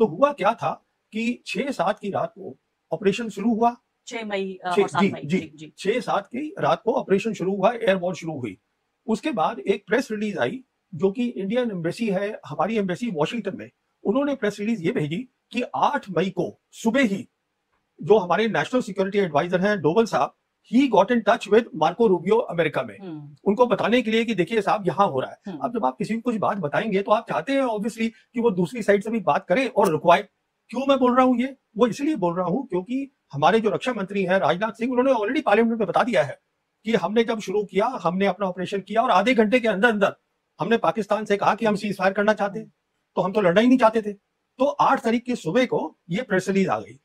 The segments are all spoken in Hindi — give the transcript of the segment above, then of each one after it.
तो हुआ क्या था कि 6-7 की रात को ऑपरेशन शुरू हुआ। 6 मई और 7 जी मई। जी जी जी। 6-7 की रात को ऑपरेशन शुरू हुआ, एयर वॉर शुरू हुई। उसके बाद एक प्रेस रिलीज आई जो कि इंडियन एम्बेसी है, हमारी एम्बेसी वॉशिंगटन में, उन्होंने प्रेस रिलीज ये भेजी कि 8 मई को सुबह ही जो हमारे नेशनल सिक्योरिटी एडवाइजर हैं डोवल साहब, he got in touch with Marco Rubio America में, उनको बताने के लिए कि देखिए साहब यहाँ हो रहा है। अब जब आप किसी को कुछ बात बताएंगे तो आप चाहते हैं ऑब्वियसली कि वो दूसरी साइड से भी बात करे और रुकवाए। क्यों मैं बोल रहा हूँ ये, वो इसलिए बोल रहा हूँ क्योंकि हमारे जो रक्षा मंत्री हैं राजनाथ सिंह, उन्होंने ऑलरेडी पार्लियामेंट में बता दिया है कि हमने जब शुरू किया, हमने अपना ऑपरेशन किया और आधे घंटे के अंदर अंदर हमने पाकिस्तान से कहा कि हम सीज फायर करना चाहते हैं, तो हम तो लड़ना ही नहीं चाहते थे। तो 8 तारीख की सुबह को ये प्रेस रिलीज आ गई।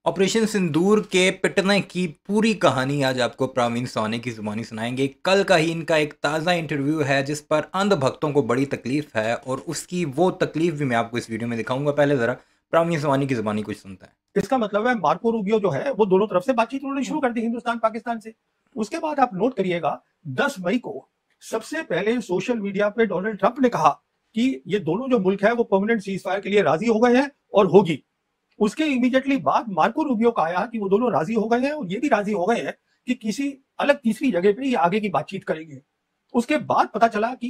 ऑपरेशन सिंदूर के पिटने की पूरी कहानी आज आपको प्रवीण सोनी की जुबानी सुनाएंगे। कल का ही इनका एक ताज़ा इंटरव्यू है जिस पर अंध भक्तों को बड़ी तकलीफ है और उसकी वो तकलीफ भी मैं आपको इस वीडियो में दिखाऊंगा। पहले ज़रा प्रवीण सोनी की जुबानी कुछ सुनते हैं। इसका मतलब है मार्को रूबियो जो है वो दोनों तरफ से बातचीत उन्होंने शुरू कर दी हिंदुस्तान पाकिस्तान से। उसके बाद आप नोट करिएगा 10 मई को सबसे पहले सोशल मीडिया पे डोनाल्ड ट्रंप ने कहा कि ये दोनों जो मुल्क है वो परमानेंट सीज फायर के लिए राजी हो गए हैं और होगी। उसके इमीडिएटली बाद मार्को रूबियो का आया कि वो दोनों राजी हो गए हैं और ये भी राजी हो गए हैं कि किसी अलग तीसरी जगह पे ये आगे की बातचीत करेंगे। उसके बाद पता चला कि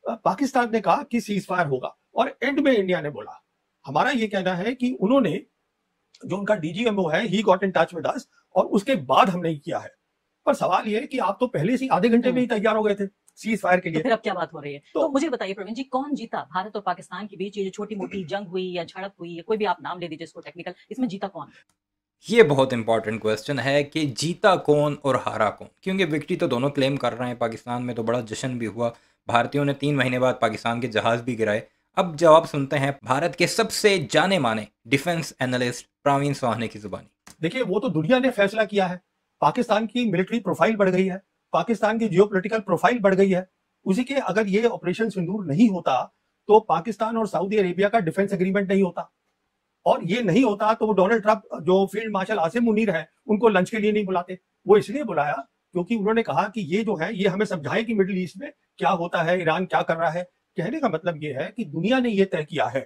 पाकिस्तान ने कहा कि सीज फायर होगा और एंड में इंडिया ने बोला। हमारा ये कहना है कि उन्होंने, जो उनका डीजीएमओ है, he got in touch with us और उसके बाद हमने किया है। पर सवाल ये है कि आप तो पहले से आधे घंटे में ही तैयार हो गए थे सीज फायर के लिए, तो फिर अब क्या बात हो रही है? तो मुझे बताइए प्रवीण जी, कौन जीता? भारत और पाकिस्तान के बीच ये जो छोटी मोटी जंग हुई या झड़प हुई या कोई भी आप नाम ले दीजिए इसको टेक्निकल, इसमें जीता कौन? ये बहुत इंपॉर्टेंट क्वेश्चन है कि जीता कौन और हारा कौन, क्योंकि विक्ट्री तो दोनों क्लेम कर रहे हैं। पाकिस्तान में तो बड़ा जश्न भी हुआ, भारतीयों ने 3 महीने बाद पाकिस्तान के जहाज भी गिराए। अब जवाब सुनते हैं भारत के सबसे जाने माने डिफेंस एनालिस्ट प्रवीण सोनी की जुबानी। देखिए वो तो दुनिया ने फैसला किया है, पाकिस्तान की मिलिट्री प्रोफाइल बढ़ गई है, पाकिस्तान की जियोपॉलिटिकल प्रोफाइल बढ़ गई है। उसी के अगर ये ऑपरेशन सिंदूर नहीं होता तो पाकिस्तान और सऊदी अरेबिया का डिफेंस एग्रीमेंट नहीं होता, और ये नहीं होता तो वो डोनाल्ड ट्रंप जो फील्ड मार्शल आसिम मुनीर है उनको लंच के लिए नहीं बुलाते। वो इसलिए बुलाया क्योंकि उन्होंने कहा कि ये जो है ये हमें समझाए कि मिडिल ईस्ट में क्या होता है, ईरान क्या कर रहा है। कहने का मतलब ये है कि दुनिया ने ये तय किया है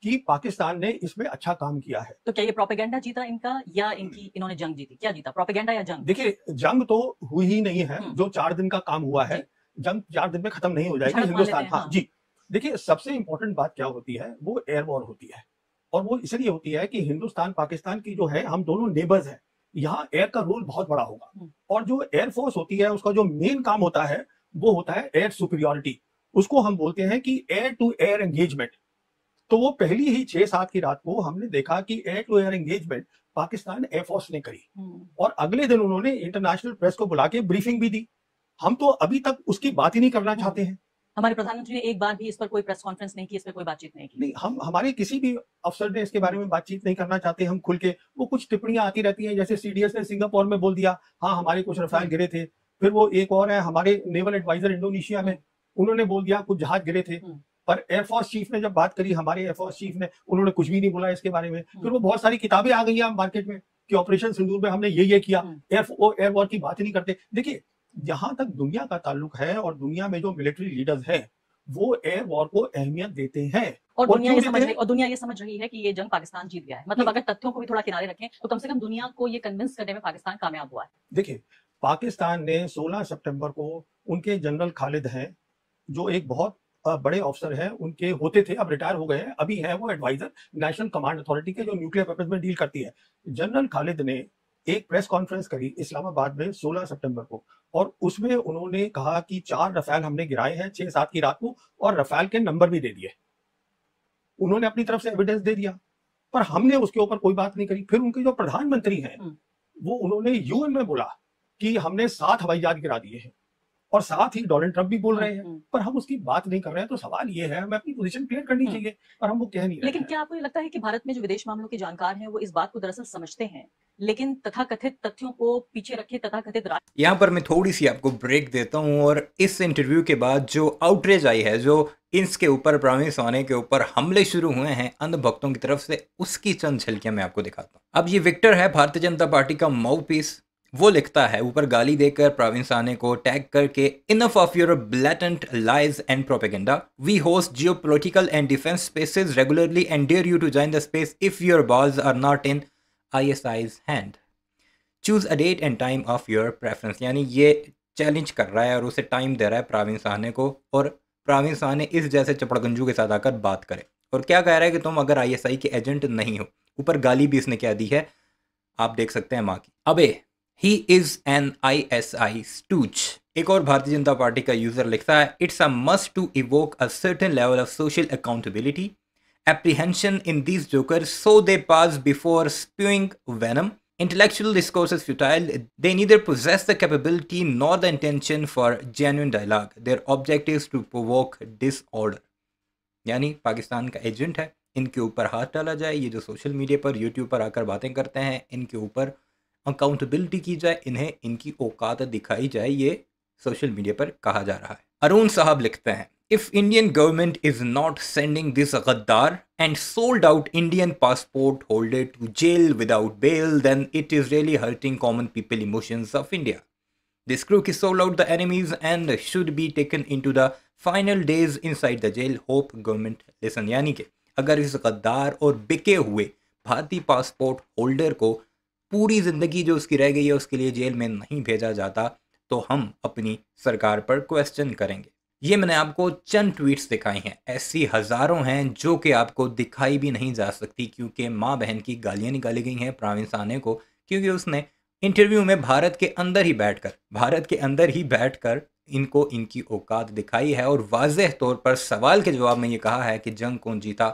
कि पाकिस्तान ने इसमें अच्छा काम किया है। तो क्या ये प्रोपेगेंडा जीता इनका या इनकी इन्होंने जंग जीती? क्या जीता, प्रोपेगेंडा या जंग? देखिए जंग तो हुई ही नहीं है, जो 4 दिन का काम हुआ है, जंग 4 दिन में खत्म नहीं हो जाएगी हिंदुस्तान। हाँ जी, देखिए सबसे इंपॉर्टेंट बात क्या होती है, वो एयर वॉर होती है। और वो इसलिए होती है कि हिंदुस्तान पाकिस्तान की जो है, हम दोनों नेबर्स हैं, यहाँ एयर का रोल बहुत बड़ा होगा। और जो एयरफोर्स होती है उसका जो मेन काम होता है वो होता है एयर सुपीरियोरिटी। उसको हम बोलते हैं कि एयर टू एयर एंगेजमेंट। तो वो पहली ही 6-7 की रात को हमने देखा कि air to air engagement Pakistan air force ने करी और अगले दिन उन्होंने इंटरनेशनल प्रेस को बुला के ब्रीफिंग भी दी। हम तो अभी तक उसकी बात ही नहीं करना चाहते हैं। हमारे प्रधानमंत्री ने एक बार भी इस पर कोई प्रेस कॉन्फ्रेंस नहीं की, इस पर कोई बातचीत नहीं की। नहीं, हम हमारे किसी भी अफसर ने इसके बारे में बातचीत नहीं करना चाहते हम खुल के। वो कुछ टिप्पणियां आती रहती हैं, जैसे सीडीएस ने सिंगापुर में बोल दिया हाँ हमारे कुछ रफाल गिरे थे। फिर वो एक और है हमारे नेवल एडवाइजर इंडोनेशिया में, उन्होंने बोल दिया कुछ जहाज गिरे थे। पर एयरफोर्स चीफ ने जब बात करी, हमारे एयरफोर्स चीफ ने, उन्होंने कुछ भी नहीं बोला इसके बारे में। फिर वो बहुत सारी किताबें आ गई हैं मार्केट में कि ऑपरेशन सिंदूर में हमने ये किया, एयर वॉर की बात ही नहीं करते। देखिए जहां तक दुनिया का ताल्लुक है और दुनिया में जो मिलिट्री लीडर्स हैं वो एयर वॉर को अहमियत देते हैं। और दुनिया ये समझ रही है कि ये जंग पाकिस्तान जीत गया है। मतलब अगर तथ्यों को भी थोड़ा किनारे रखें तो कम से कम दुनिया को ये कन्विंस करने में पाकिस्तान कामयाब हुआ है। देखिए पाकिस्तान ने 16 सितंबर को उनके जनरल खालिद हैं जो एक बहुत बड़े ऑफिसर हैं, उनके होते थे, अब रिटायर हो गए हैं, अभी है वो एडवाइजर नेशनल कमांड अथॉरिटी के जो न्यूक्लियर वेपन्स में डील करती है। जनरल खालिद ने एक प्रेस कॉन्फ्रेंस करी इस्लामाबाद में 16 सितंबर को और उसमें उन्होंने कहा कि 4 रफाल हमने गिराए हैं 6-7 की रात को और रफाल के नंबर भी दे दिए। उन्होंने अपनी तरफ से एविडेंस दे दिया, पर हमने उसके ऊपर कोई बात नहीं करी। फिर उनके जो प्रधानमंत्री हैं वो उन्होंने यूएन में बोला कि हमने 7 हवाई जहाज गिरा दिए हैं और साथ ही डोनाल्ड ट्रंप भी बोल रहे हैं, पर हम उसकी बात नहीं कर रहे हैं। तो सवाल ये है, हमें अपनी पोजीशन क्लियर करनी चाहिए, पर हम वो कह नहीं रहे। लेकिन क्या आपको ये लगता है कि भारत में जो विदेश मामलों के जानकार हैं वो इस बात को दरअसल समझते हैं, लेकिन तथाकथित तथ्यों को पीछे रखे तथाकथित यहाँ पर मैं थोड़ी सी आपको ब्रेक देता हूँ और इस इंटरव्यू के बाद जो आउटरीच आई है, जो इसके ऊपर प्रवीण सोनी के ऊपर हमले शुरू हुए हैं अंध भक्तों की तरफ से, उसकी चंद झलकियां मैं आपको दिखाता हूँ। अब ये विक्टर है भारतीय जनता पार्टी का माउथपीस, वो लिखता है ऊपर गाली देकर प्रवीण साने को टैग करके, enough of your blatant lies and propaganda, we host geopolitical and defence spaces regularly and dare you to join the space if your balls are not in ISI's hand, choose a date and time of your preference. यानी ये चैलेंज कर रहा है और उसे टाइम दे रहा है प्रवीण साने को, और प्रवीण साने इस जैसे चपड़गंजू के साथ आकर बात करे और क्या कह रहा है कि तुम अगर ISI के एजेंट नहीं हो। ऊपर गाली भी इसने क्या दी है आप देख सकते हैं माँ की, अबे he is an ISI stooge. एक और भारतीय जनता पार्टी का यूजर लिखता है, it's a must to evoke a certain level of social accountability apprehension in these jokers so they pass before spewing venom. Intellectual discourse is futile. They neither possess the capability nor the intention for genuine dialogue. Their object is to provoke disorder. यानी पाकिस्तान का एजेंट है, इनके ऊपर हाथ डाला जाए, ये जो सोशल मीडिया पर यूट्यूब पर आकर बातें करते हैं इनके ऊपर अकाउंटेबिलिटी की जाए, इन्हें इनकी औकात दिखाई जाए, ये सोशल मीडिया पर कहा जा रहा है। अरुण साहब लिखते हैं, if Indian government is not sending this Ghaddar and sold out Indian passport holder to jail without bail, then it is really hurting common people emotions of India. This crook is sold out the enemies and should be taken into the final days inside the jail. Hope government listen. यानी कि अगर इस गद्दार और बिके हुए भारतीय पासपोर्ट होल्डर को पूरी ज़िंदगी जो उसकी रह गई है उसके लिए जेल में नहीं भेजा जाता तो हम अपनी सरकार पर क्वेश्चन करेंगे। ये मैंने आपको चंद ट्वीट्स दिखाए हैं, ऐसी हज़ारों हैं जो कि आपको दिखाई भी नहीं जा सकती क्योंकि माँ बहन की गालियाँ निकाली गई हैं प्रवीण साने को, क्योंकि उसने इंटरव्यू में भारत के अंदर ही बैठकर इनको इनकी औकात दिखाई है और वाज़ेह तौर पर सवाल के जवाब में ये कहा है कि जंग कौन जीता,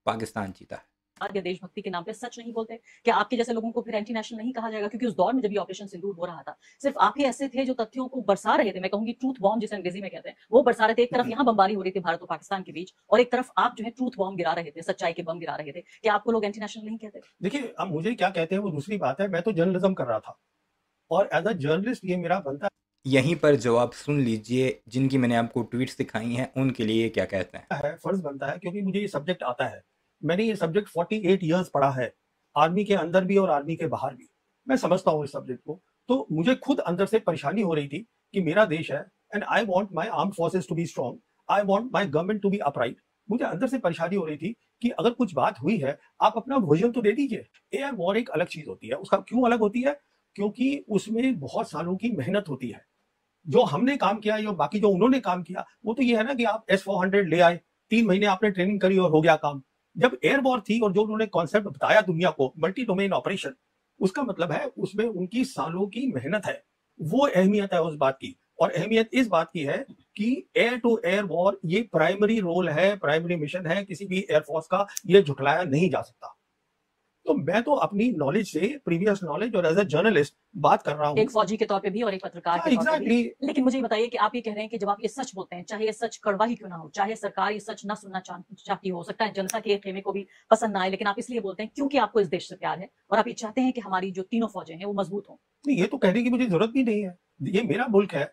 पाकिस्तान जीता है। या देशभक्ति के नाम पे सच नहीं बोलते, क्या आपके जैसे लोगों को फिर एंटी नेशनल नहीं कहा जाएगा? क्योंकि उस दौर में जब ये ऑपरेशन सिंदूर हो रहा था सिर्फ आप ही ऐसे थे जो तथ्यों को बरसा रहे थे, मैं कहूंगी ट्रूथ बॉम्ब जिसे अंग्रेजी में कहते हैं वो बरसा रहे थे। एक तरफ यहाँ बमबारी हो रही थी भारत और पाकिस्तान के बीच और एक तरफ आप जो है ट्रूथ बॉम्ब गिरा रहे थे, सच्चाई के बम गिरा रहे थे। क्या आपको लोग एंटी नेशनल नहीं कहते? देखिए अब मुझे क्या कहते हैं वो दूसरी बात है, मैं तो जर्नलिज्म कर रहा था और एज अ जर्नलिस्ट ये मेरा बनता है। यहीं पर जवाब सुन लीजिए जिनकी मैंने आपको ट्वीट्स दिखाई हैं उनके लिए क्या कहते हैं। फर्ज बनता है क्योंकि मुझे ये सब्जेक्ट आता है, मैंने ये सब्जेक्ट 48 इयर्स पढ़ा है, आर्मी के अंदर भी और आर्मी के बाहर भी, मैं समझता हूँ इस सब्जेक्ट को। तो मुझे खुद अंदर से परेशानी हो रही थी कि मेरा देश है and I want my armed forces to be strong, I want my government to be upright. मुझे अंदर से परेशानी हो रही थी कि अगर कुछ बात हुई है आप अपना विजन तो दे दीजिए। एयर वॉर एक अलग चीज होती है, उसका क्यों अलग होती है? क्योंकि उसमें बहुत सालों की मेहनत होती है। जो हमने काम किया या बाकी जो उन्होंने काम किया वो तो ये है ना कि आप S-400 ले आए, 3 महीने आपने ट्रेनिंग करी और हो गया काम। जब एयर वॉर थी और जो उन्होंने कॉन्सेप्ट बताया दुनिया को, मल्टी डोमेन ऑपरेशन, उसका मतलब है उसमें उनकी सालों की मेहनत है, वो अहमियत है उस बात की। और अहमियत इस बात की है कि एयर टू एयर वॉर ये प्राइमरी रोल है, प्राइमरी मिशन है किसी भी एयरफोर्स का, ये झुठलाया नहीं जा सकता। तो मैं तो अपनी नॉलेज से, प्रीवियस नॉलेज और एज अ जर्नलिस्ट बात कर रहा हूँ, एक फौजी के तौर पे भी और एक पत्रकार के तौर पे भी। लेकिन मुझे बताइए कि आप ये कह रहे हैं कि जब आप ये सच बोलते हैं, चाहे ये सच कड़वा ही क्यों ना हो, चाहे सरकार ये सच ना सुनना चाहती हो सकता है जनता के खेमे को भी पसंद ना आए, लेकिन आप इसलिए बोलते हैं क्योंकि आपको इस देश से प्यार है और आप ये चाहते हैं कि हमारी जो तीनों फौजें हैं वो मजबूत हों। नहीं, ये तो कहने की मुझे जरूरत भी नहीं है, ये मेरा मुल्क है,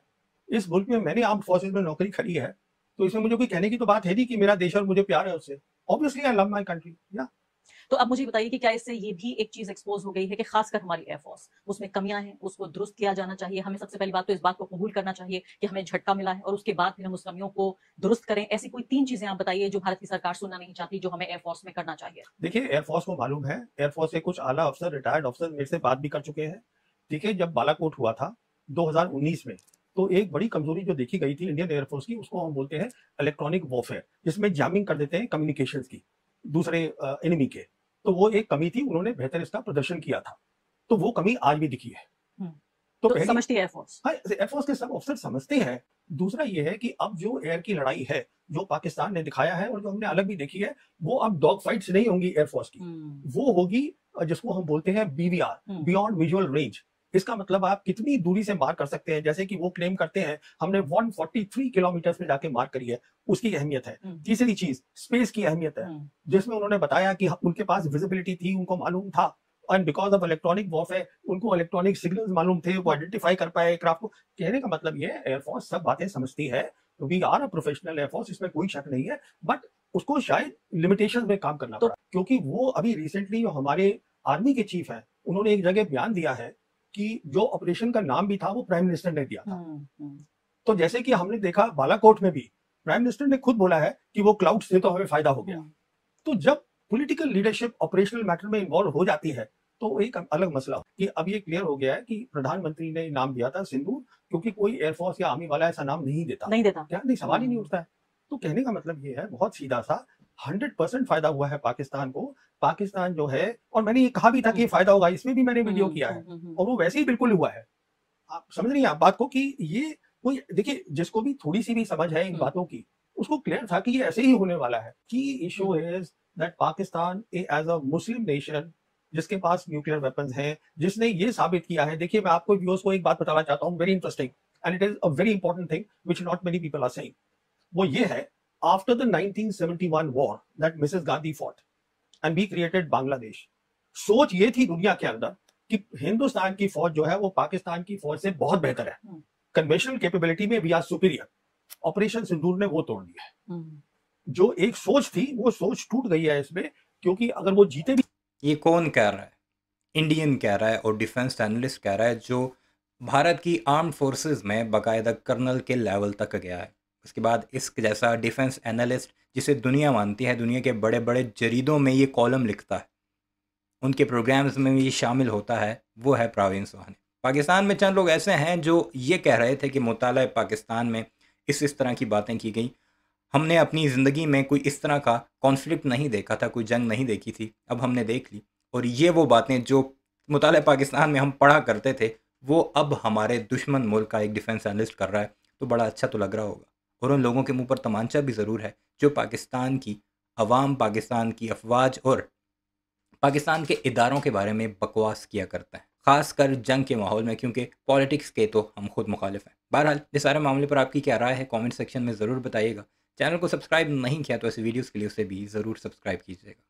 इस मुल्क में मैंने आर्म्ड फोर्सेज में नौकरी करी है, तो इसमें मुझे कोई कहने की तो बात है नहीं कि मेरा देश और मुझे प्यार है उससे। Obviously I love my country. या तो अब मुझे बताइए कि क्या इससे ये भी एक चीज एक्सपोज हो गई है कि खासकर हमारी एयरफोर्स, उसमें कमियां हैं, उसको दुरुस्त किया जाना चाहिए। हमें सबसे पहली बात तो इस बात को कबूल करना चाहिए कि हमें झटका मिला है और उसके बाद फिर हम उस कमियों को दुरुस्त करें। ऐसी कोई 3 चीजें आप बताइए जो भारत की सरकार सुनना नहीं चाहती, जो हमें एयरफोर्स में करना चाहिए। देखिए एयरफोर्स को मालूम है, एयरफोर्स के कुछ आला अफसर, रिटायर्ड अफसर मेरे से बात भी कर चुके हैं। ठीक है, जब बालाकोट हुआ था 2019 में, तो एक बड़ी कमजोरी जो देखी गई थी इंडियन एयरफोर्स की, उसको हम बोलते हैं इलेक्ट्रॉनिक वॉरफेयर, जिसमें जैमिंग कर देते हैं कम्युनिकेशंस की दूसरे एनिमी के। तो वो एक कमी थी, उन्होंने बेहतर इसका प्रदर्शन किया था, तो वो कमी आज भी दिखी है। तो समझती है एयरफोर्स? हाँ, एयरफोर्स के सब अफसर समझते हैं। दूसरा ये है कि अब जो एयर की लड़ाई है जो पाकिस्तान ने दिखाया है और जो हमने अलग भी देखी है, वो अब डॉग फाइट्स नहीं होंगी एयरफोर्स की, वो होगी जिसको हम बोलते हैं BVR, बियॉन्ड विजुअल रेंज। इसका मतलब आप कितनी दूरी से मार कर सकते हैं, जैसे कि वो क्लेम करते हैं हमने 143 किलोमीटर में जाके मार करी है, उसकी अहमियत है। तीसरी चीज स्पेस की अहमियत है, जिसमें उन्होंने बताया कि उनके पास विजिबिलिटी थी, उनको मालूम था, and because of electronic warfare उनको इलेक्ट्रॉनिक सिग्नल्स मालूम थे, वो आइडेंटिफाई कर पाए एयरक्राफ्ट को। कहने का मतलब ये एयरफोर्स सब बातें समझती है, we are a professional air force, इसमें कोई शक नहीं है, बट उसको शायद लिमिटेशंस में काम करना पड़ा, क्योंकि वो अभी रिसेंटली जो हमारे आर्मी के चीफ हैं, उन्होंने एक जगह बयान दिया है कि जो ऑपरेशन का नाम भी था वो प्राइम मिनिस्टर ने दिया था। हम्म। तो जैसे कि हमने देखा बालाकोट में भी प्राइम मिनिस्टर ने खुद बोला है कि वो क्लाउड से तो हमें फायदा हो गया। तो जब पॉलिटिकल लीडरशिप ऑपरेशनल मैटर में इन्वॉल्व हो जाती है तो एक अलग मसला कि अब ये क्लियर हो गया है कि प्रधानमंत्री ने नाम दिया था सिंदूर, क्योंकि कोई एयरफोर्स या आर्मी वाला ऐसा नाम नहीं देता, क्या नहीं, सवाल ही नहीं उठता है। तो कहने का मतलब ये है बहुत सीधा सा, 100% फायदा हुआ है पाकिस्तान को। पाकिस्तान जो है, और मैंने ये कहा भी था कि ये फायदा होगा, इसमें भी मैंने वीडियो किया है, और वो वैसे ही बिल्कुल हुआ है। आप समझ रही हैं आप बात को कि ये कोई, देखिए जिसको भी थोड़ी सी भी समझ है इन बातों की, उसको क्लियर था कि ये ऐसे ही होने वाला है। Key issue is that Pakistan as a Muslim nation जिसके पास न्यूक्लियर वेपन्स हैं, जिसने ये साबित किया है। देखिए मैं आपको व्यूअर्स को एक बात बताना चाहता हूँ, very interesting and it is a very important thing which not many people are saying. वो ये है, after the 1971 war that Mrs Gandhi fought and we created Bangladesh, सोच ये थी दुनिया के अंदर कि हिंदुस्तान की फौज जो है वो पाकिस्तान की फौज से बहुत बेहतर है, कन्वेंशनल कैपेबिलिटी में वी आर सुपीरियर। ऑपरेशन सिंदूर ने वो तोड़ दिया है। जो एक सोच थी वो सोच टूट गई है इसमें, क्योंकि अगर वो जीते भी। ये कौन कह रहा है? इंडियन कह रहा है और डिफेंस एनालिस्ट कह रहा है जो भारत की आर्म्ड फोर्सेस में बाकायदा कर्नल के लेवल तक गया है। उसके बाद इस जैसा डिफेंस एनालिस्ट जिसे दुनिया मानती है, दुनिया के बड़े बड़े जरीदों में ये कॉलम लिखता है, उनके प्रोग्राम्स में भी शामिल होता है, वो है प्रवीण सुहानी। पाकिस्तान में चंद लोग ऐसे हैं जो ये कह रहे थे कि मुताला पाकिस्तान में इस तरह की बातें की गई। हमने अपनी ज़िंदगी में कोई इस तरह का कॉन्फ्लिक्ट नहीं देखा था, कोई जंग नहीं देखी थी, अब हमने देख ली। और ये वो बातें जो मुताले पाकिस्तान में हम पढ़ा करते थे, वो अब हमारे दुश्मन मुल्क का एक डिफेंस एनालिस्ट कर रहा है, तो बड़ा अच्छा तो लग रहा होगा। और उन लोगों के मुंह पर तमांचा भी ज़रूर है जो पाकिस्तान की अवाम, पाकिस्तान की अफवाज और पाकिस्तान के इदारों के बारे में बकवास किया करता है, ख़ासकर जंग के माहौल में, क्योंकि पॉलिटिक्स के तो हम खुद मुखालिफ हैं। बहरहाल इस सारे मामले पर आपकी क्या राय है, कमेंट सेक्शन में ज़रूर बताइएगा। चैनल को सब्सक्राइब नहीं किया तो ऐसे वीडियोस के लिए उसे भी ज़रूर सब्सक्राइब कीजिएगा।